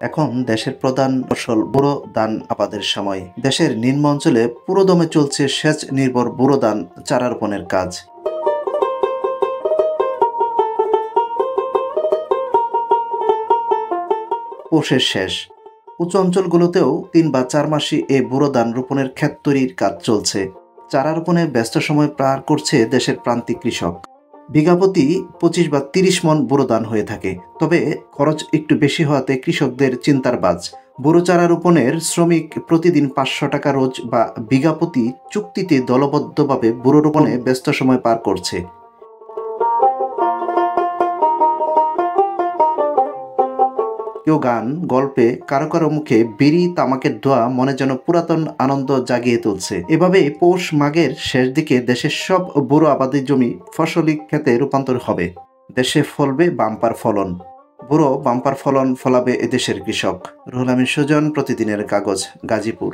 এখন দেশের প্রধান ফসল বোরো ধান আবাদের সময়। দেশের নিম্ন অঞ্চলে পুরোদমে চলছে সেচ নির্ভর বোরো ধান চারা রোপণের কাজ। পৌষের শেষ। উঁচু অঞ্চলগুলোতেও ৩ বা ৪ মাসই এই বোরো ধান রোপণের ক্ষেত তৈরির কাজ চলছে। চারা রোপণে ব্যস্ত সময় পার করছে দেশের প্রান্তিক কৃষক। বিঘাপ্রতি ২৫ বা ৩০ মণ বোরো ধান হয়ে থাকে। তবে খরচ একটু বেশি হওয়াতে কৃষকদের চিন্তার বাজ। বোরো চারা রোপণের শ্রমিক প্রতিদিন ৫০০ টাকা রোজ বা বিঘাপ্রতি চুক্তিতে দলবদ্ধভাবে বোরো রোপণে ব্যস্ত সময় পার করছে। কেউ গান, গল্পে, কারো কারো মুখে বিড়ি, তামাকের ধোঁয়া মনে যেন পুরাতন আনন্দ জাগিয়ে তুলছে। এভাবে পৌষ মাঘের শেষ দিকে দেশের সব বোরো আবাদি জমি ফসলি ক্ষেতে রূপান্তর হবে। দেশে ফলবে বাম্পার ফলন। বোরো বাম্পার ফলন ফলাবে এদেশের কৃষক। রুহুল আমিন সুজন, প্রতিদিনের কাগজ, গাজীপুর।